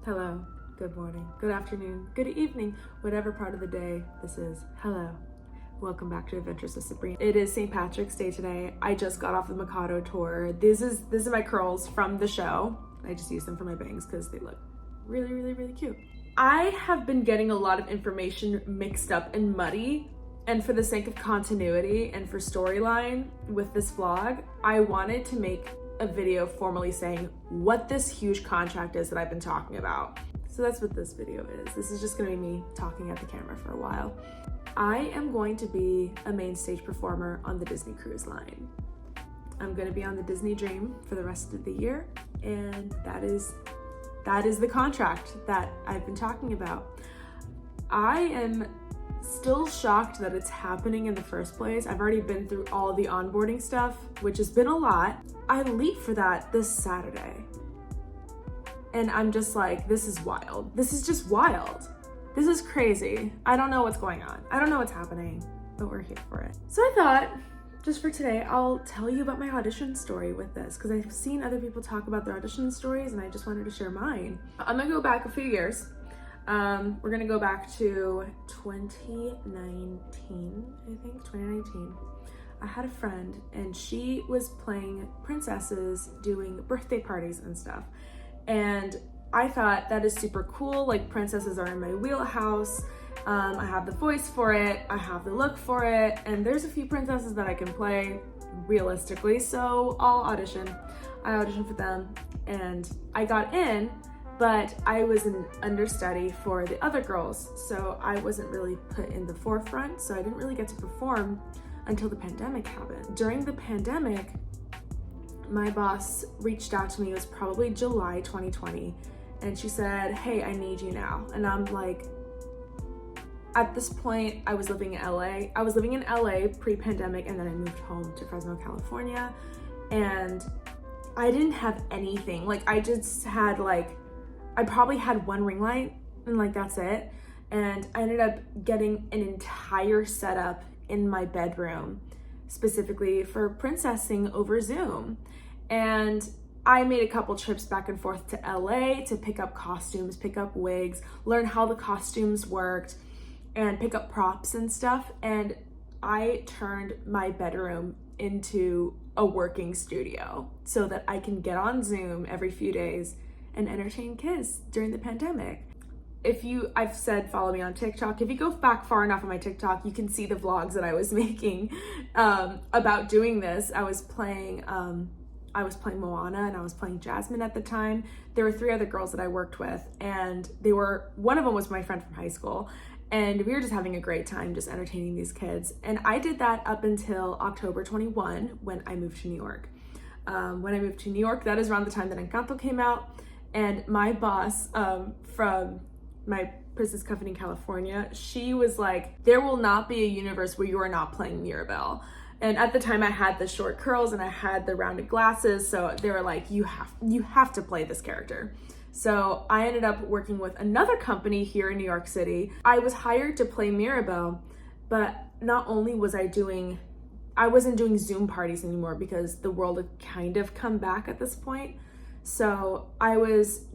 Hello, good morning, good afternoon, good evening, whatever part of the day this is. Hello, welcome back to Adventures with Sabrina. It is St. Patrick's Day today. I just got off the Mikado tour. This is my curls from the show. I just use them for my bangs because they look really cute. I have been getting a lot of information mixed up and muddy, and for the sake of continuity and for storyline with this vlog, I wanted to make a video formally saying what this huge contract is that I've been talking about. So that's what this video is. This is just gonna be me talking at the camera for a while. I am going to be a main stage performer on the Disney Cruise Line. I'm gonna be on the Disney Dream for the rest of the year, and that is the contract that I've been talking about. I am still shocked that it's happening in the first place. I've already been through all the onboarding stuff, which has been a lot. I leave for that this Saturday. And I'm just like, this is wild. This is just wild. This is crazy. I don't know what's going on. I don't know what's happening, but we're here for it. So I thought, just for today, I'll tell you about my audition story with this, because I've seen other people talk about their audition stories and I just wanted to share mine. I'm gonna go back a few years. We're gonna go back to 2019, I think, 2019. I had a friend and she was playing princesses doing birthday parties and stuff. And I thought that is super cool. Like, princesses are in my wheelhouse. I have the voice for it. I have the look for it. And there's a few princesses that I can play realistically. So I'll audition. I auditioned for them and I got in, but I was an understudy for the other girls. So I wasn't really put in the forefront. So I didn't really get to perform until the pandemic happened. During the pandemic, my boss reached out to me. It was probably July 2020. And she said, hey, I need you now. And I'm like, at this point, I was living in LA. I was living in LA pre-pandemic, and then I moved home to Fresno, California. And I didn't have anything. Like, I just had I probably had one ring light and that's it. And I ended up getting an entire setup in my bedroom, specifically for princessing over Zoom. And I made a couple trips back and forth to LA to pick up costumes, pick up wigs, learn how the costumes worked, and pick up props and stuff. And I turned my bedroom into a working studio so that I can get on Zoom every few days and entertain kids during the pandemic. I've said follow me on TikTok. If you go back far enough on my TikTok, you can see the vlogs that I was making about doing this. I was playing Moana and I was playing Jasmine at the time. There were 3 other girls that I worked with, and one of them was my friend from high school, and we were just having a great time just entertaining these kids. And I did that up until October 21 when I moved to New York. When I moved to New York, that is around the time that Encanto came out, and my boss from my Princess Company in California, she was like, there will not be a universe where you are not playing Mirabelle. And at the time I had the short curls and I had the rounded glasses. So they were like, you have to play this character. So I ended up working with another company here in New York City. I was hired to play Mirabelle, but not only was I wasn't doing Zoom parties anymore because the world had kind of come back at this point. So I was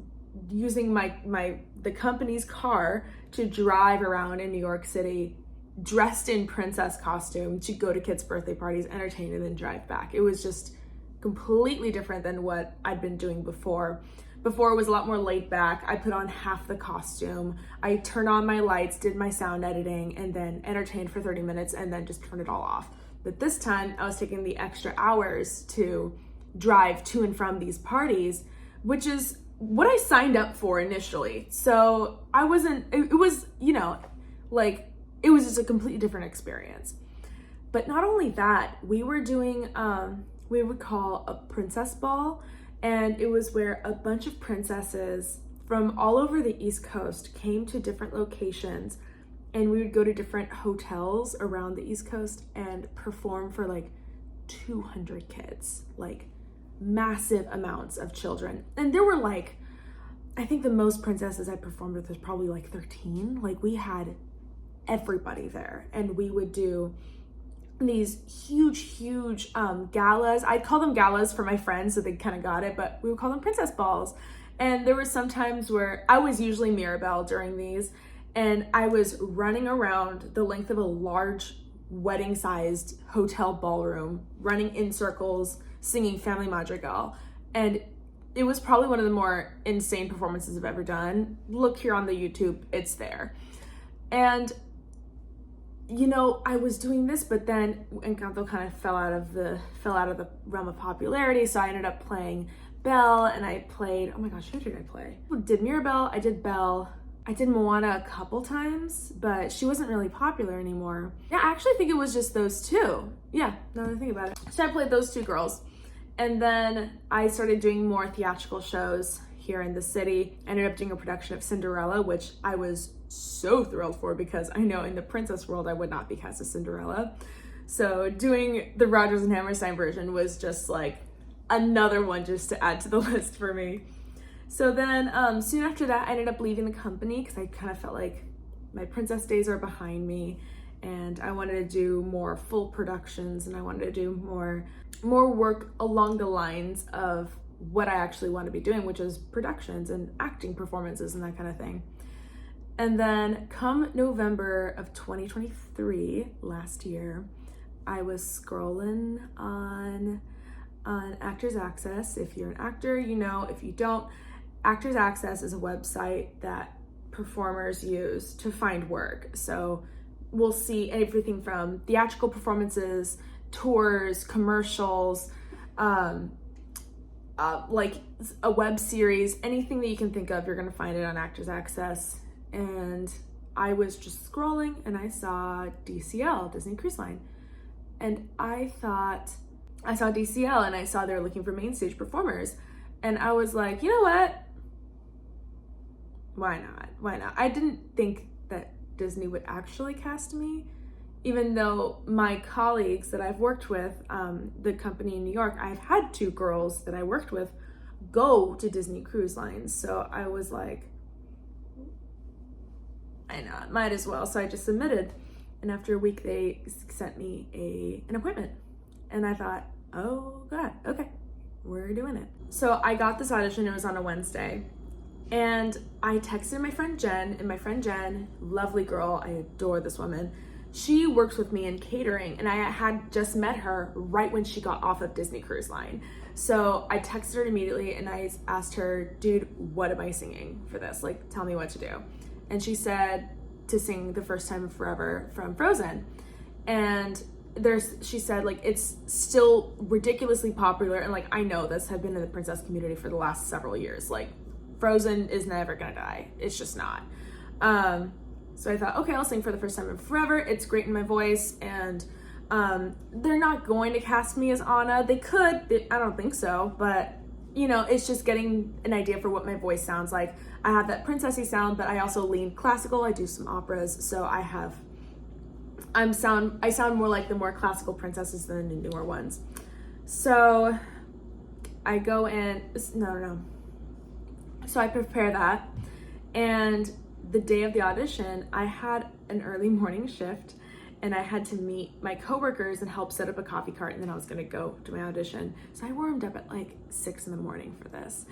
using the company's car to drive around in New York City dressed in princess costume to go to kids' birthday parties, entertain, and then drive back. It was just completely different than what I'd been doing before. Before, it was a lot more laid back. I put on half the costume. I turned on my lights, did my sound editing, and then entertained for 30 minutes and then just turned it all off. But this time I was taking the extra hours to drive to and from these parties, which is what I signed up for initially. So it was just a completely different experience. But not only that, we were doing, we would call a princess ball, and it was where a bunch of princesses from all over the East Coast came to different locations, and we would go to different hotels around the East Coast and perform for 200 kids, massive amounts of children. And there were I think the most princesses I performed with was probably 13. We had everybody there, and we would do these huge galas. I'd call them galas for my friends, so they kind of got it, but we would call them princess balls. And there were some times where I was usually Mirabelle during these, and I was running around the length of a large wedding-sized hotel ballroom, running in circles, singing Family Madrigal. And it was probably one of the more insane performances I've ever done. Look here on the YouTube, it's there. And you know, I was doing this, but then Encanto kind of fell out of the realm of popularity. So I ended up playing Belle, and I played, oh my gosh, who did I play? I did Mirabelle, I did Belle, I did Moana a couple times, but she wasn't really popular anymore. Yeah, I actually think it was just those two. Yeah, now that I think about it. So I played those two girls. And then I started doing more theatrical shows here in the city. I ended up doing a production of Cinderella, which I was so thrilled for because I know in the princess world I would not be cast as Cinderella. So doing the Rodgers and Hammerstein version was just like another one just to add to the list for me. So then soon after that, I ended up leaving the company because I kind of felt like my princess days are behind me, and I wanted to do more full productions, and I wanted to do more work along the lines of what I actually want to be doing, which is productions and acting performances and that kind of thing. And then come November of 2023, last year, I was scrolling on Actors Access. If you're an actor, you know. If you don't, Actors Access is a website that performers use to find work. So we'll see everything from theatrical performances, tours, commercials, like a web series, anything that you can think of, you're gonna find it on Actors Access. And I was just scrolling and I saw DCL, Disney Cruise Line. And I saw DCL and I saw they're looking for main stage performers. And I was like, you know what? Why not? Why not? I didn't think that Disney would actually cast me, even though my colleagues that I've worked with, the company in New York, I've had 2 girls that I worked with go to Disney Cruise Lines. So I was like, I know, might as well. So I just submitted. And after a week, they sent me an appointment. And I thought, oh God, okay, we're doing it. So I got this audition, it was on a Wednesday. And I texted my friend Jen, and my friend Jen, lovely girl, I adore this woman. She works with me in catering, and I had just met her right when she got off of Disney Cruise Line. So I texted her immediately and I asked her, dude, what am I singing for this? Like, tell me what to do. And she said to sing The First Time in Forever from Frozen. And she said, like, it's still ridiculously popular. And like, I know this, I've been in the princess community for the last several years. Like, Frozen is never gonna die. It's just not. So I thought, okay, I'll sing For the First Time in Forever. It's great in my voice. And they're not going to cast me as Anna. They could, I don't think so, but you know, it's just getting an idea for what my voice sounds like. I have that princessy sound, but I also lean classical. I do some operas, so I sound more like the more classical princesses than the newer ones. So I go in, no. So I prepare that, and the day of the audition, I had an early morning shift, and I had to meet my coworkers and help set up a coffee cart, and then I was gonna go to my audition. So I warmed up at like 6 in the morning for this.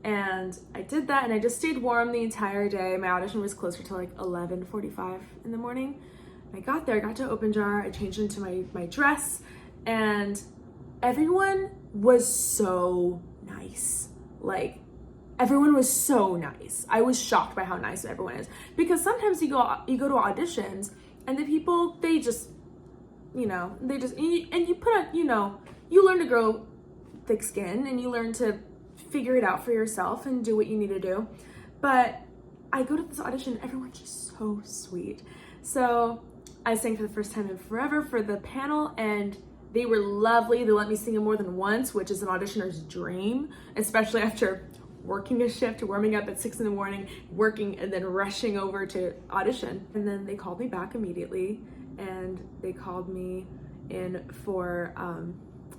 And I did that, and I just stayed warm the entire day. My audition was closer to like 11:45 in the morning. I got there, I got to Open Jar, I changed into my dress, and everyone was so nice. Like, everyone was so nice. I was shocked by how nice everyone is. Because sometimes you go to auditions, and the people, they just, and you put on, you learn to grow thick skin, and you learn to figure it out for yourself and do what you need to do. But I go to this audition, everyone's just so sweet. So I sang For the First Time in Forever for the panel, and they were lovely. They let me sing it more than once, which is an auditioner's dream, especially after working a shift, warming up at 6 in the morning, working, and then rushing over to audition. And then they called me back immediately, and they called me in for,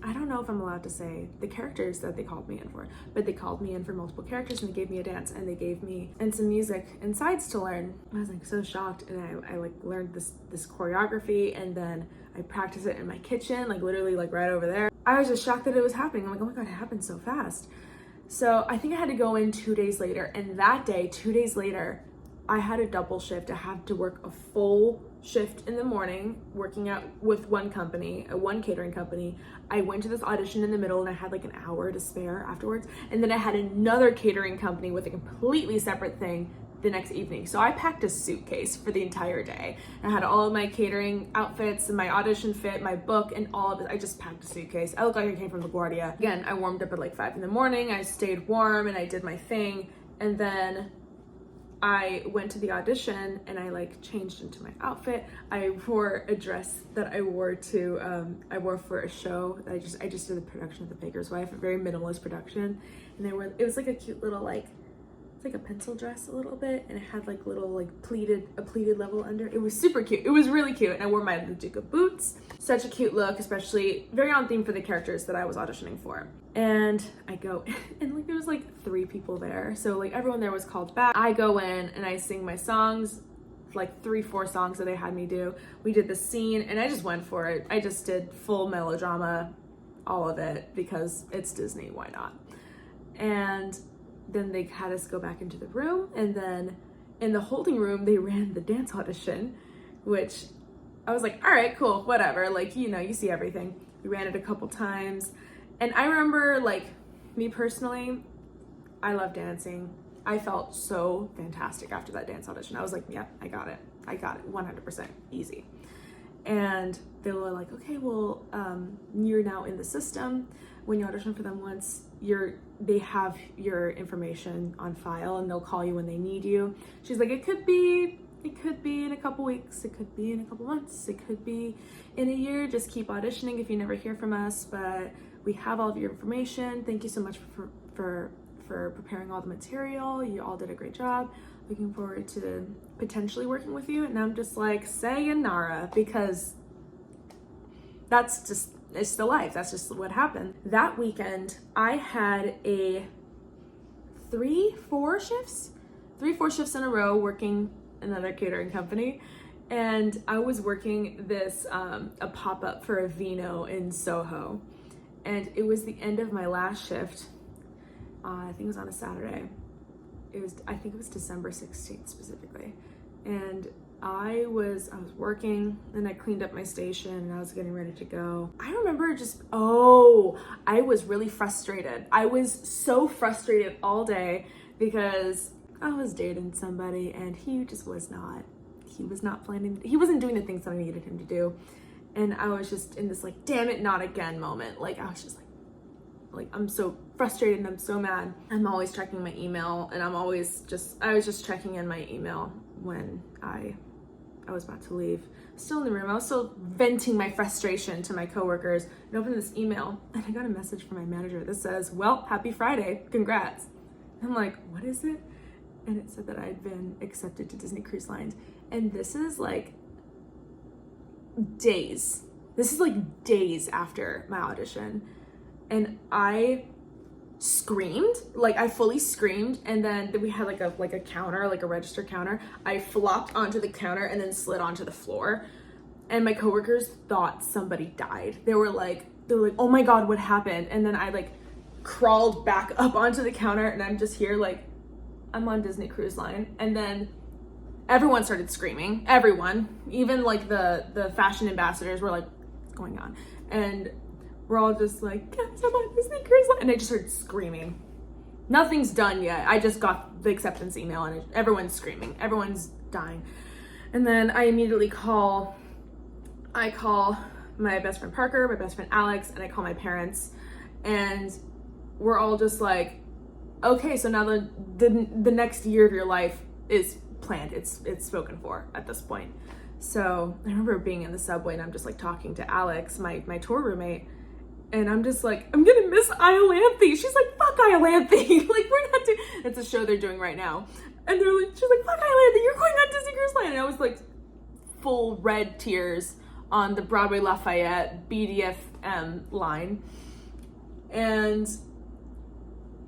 I don't know if I'm allowed to say the characters that they called me in for, but they called me in for multiple characters, and they gave me a dance, and they gave me some music and sides to learn. I was like so shocked, and I like learned this choreography, and then I practiced it in my kitchen, like literally like right over there. I was just shocked that it was happening. I'm like, oh my God, it happened so fast. So I think I had to go in 2 days later, and that day, 2 days later, I had a double shift. I had to work a full shift in the morning, working out with one company, one catering company. I went to this audition in the middle and I had like an hour to spare afterwards. And then I had another catering company with a completely separate thing the next evening. So I packed a suitcase for the entire day. I had all of my catering outfits and my audition fit, my book, and all of it. I just packed a suitcase. I looked like I came from LaGuardia. Again, I warmed up at like 5 in the morning. I stayed warm and I did my thing. And then I went to the audition and I like changed into my outfit. I wore a dress that I wore for a show. I just did the production of The Baker's Wife, a very minimalist production. And it was like a cute little like, it's like a pencil dress a little bit, and it had like little like a pleated level under. It was super cute. It was really cute. And I wore my Luduca boots. Such a cute look, especially very on theme for the characters that I was auditioning for. And I go, and like there was like 3 people there. So like everyone there was called back. I go in and I sing my songs, like 3-4 songs that they had me do. We did the scene and I just went for it. I just did full melodrama, all of it, because it's Disney, why not? And then they had us go back into the room, and then in the holding room they ran the dance audition, which I was like, all right, cool, whatever, like, you know, you see everything. We ran it a couple times, and I remember, like, me personally, I love dancing. I felt so fantastic after that dance audition. I was like, yeah, I got it 100% easy. And they were like, okay, well, you're now in the system. When you audition for them once, they have your information on file and they'll call you when they need you. She's like, it could be in a couple weeks, it could be in a couple months, it could be in a year. Just keep auditioning if you never hear from us, but we have all of your information. Thank you so much for preparing all the material. You all did a great job. Looking forward to potentially working with you. And I'm just like, sayonara, because it's the life. That's just what happened. That weekend, I had a 3-4 shifts in a row working another catering company. And I was working this, a pop-up for a Vino in Soho. And it was the end of my last shift. I think it was on a Saturday. I think it was December 16th specifically. And I was working and I cleaned up my station and I was getting ready to go. I remember I was really frustrated. I was so frustrated all day because I was dating somebody and he wasn't doing the things that I needed him to do. And I was just in this like, damn it, not again moment. Like I was just like I'm so frustrated and I'm so mad. I'm always checking my email and I was just checking in my email when I was about to leave. Still in the room, I was still venting my frustration to my coworkers and opened this email and I got a message from my manager that says, well, happy Friday, congrats. I'm like, what is it? And it said that I'd been accepted to Disney Cruise Lines. And this is like days after my audition. And I screamed, like I fully screamed, and then we had like a counter, like a register counter. I flopped onto the counter and then slid onto the floor, and my coworkers thought somebody died. They were like, oh my god, what happened? And then I like crawled back up onto the counter and I'm just here like, I'm on Disney Cruise Line. And then everyone started screaming, everyone, even like the fashion ambassadors were like, what's going on? And we're all just like, guys, I'm on Disney Cruise Line. And I just started screaming. Nothing's done yet. I just got the acceptance email and everyone's screaming. Everyone's dying. And then I immediately call my best friend Parker, my best friend Alex, and I call my parents. And we're all just like, okay, so now the next year of your life is planned. It's spoken for at this point. So I remember being in the subway and I'm just like talking to Alex, my tour roommate. And I'm just like, I'm gonna miss Iolanthe. She's like, fuck Iolanthe. Like, we're not doing, it's a show they're doing right now. And they're like, she's like, fuck Iolanthe, you're going on Disney Cruise Line. And I was like, full red tears on the Broadway Lafayette BDFM line. And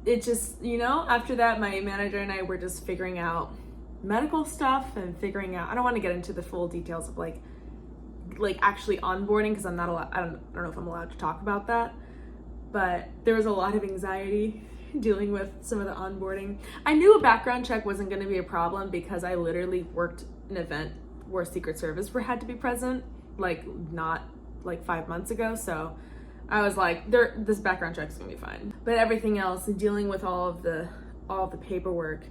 it just, after that, my manager and I were just figuring out medical stuff and figuring out, I don't want to get into the full details of like actually onboarding, because I don't know if I'm allowed to talk about that, but there was a lot of anxiety dealing with some of the onboarding. I knew a background check wasn't going to be a problem because I literally worked an event where Secret Service had to be present, like not like 5 months ago. So I was like, this background check's gonna be fine. But everything else, dealing with all of the paperwork,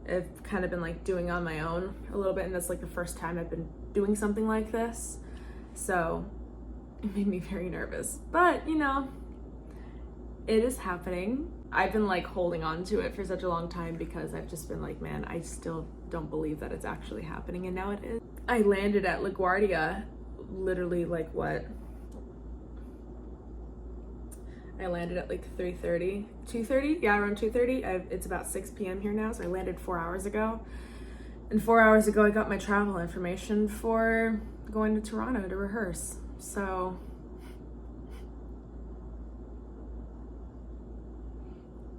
I've kind of been like doing on my own a little bit, and that's like the first time I've been doing something like this. So it made me very nervous. But you know, it is happening. I've been like holding on to it for such a long time because I've just been like, man, I still don't believe that it's actually happening, and now it is. I landed at LaGuardia literally like what? I landed at like 3:30, 2:30? Yeah, around 2:30. It's about 6 p.m. here now, so I landed 4 hours ago. And 4 hours ago, I got my travel information for going to Toronto to rehearse. So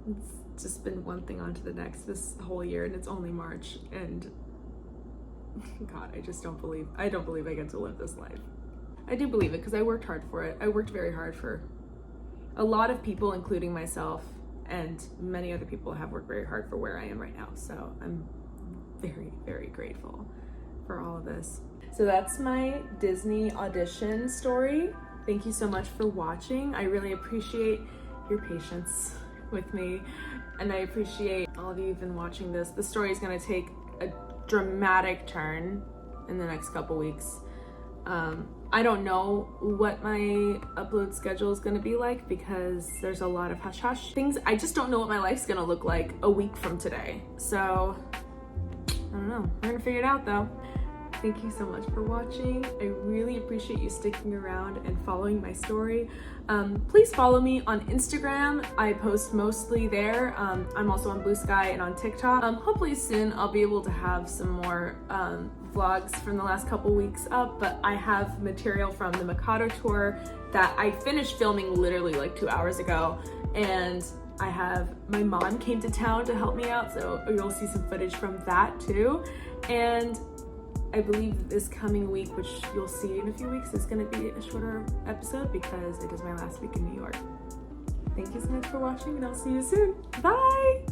it's just been one thing onto the next this whole year, and it's only March, and God, I don't believe I get to live this life. I do believe it because I worked hard for it. I worked very hard for a lot of people, including myself, and many other people have worked very hard for where I am right now. So I'm very, very grateful for all of this. So that's my Disney audition story. Thank you so much for watching. I really appreciate your patience with me, and I appreciate all of you who've been watching this. The story is going to take a dramatic turn in the next couple weeks. I don't know what my upload schedule is going to be like because there's a lot of hush-hush things. I just don't know what my life's going to look like a week from today. So, I don't know. We're going to figure it out though. Thank you so much for watching. I really appreciate you sticking around and following my story. Please follow me on Instagram. I post mostly there. I'm also on Blue Sky and on TikTok. Hopefully soon I'll be able to have some more vlogs from the last couple weeks up, but I have material from the Mikado tour that I finished filming literally like 2 hours ago, and my mom came to town to help me out, so you'll see some footage from that too. And I believe this coming week, which you'll see in a few weeks, is going to be a shorter episode because it is my last week in New York. Thank you so much for watching, and I'll see you soon. Bye!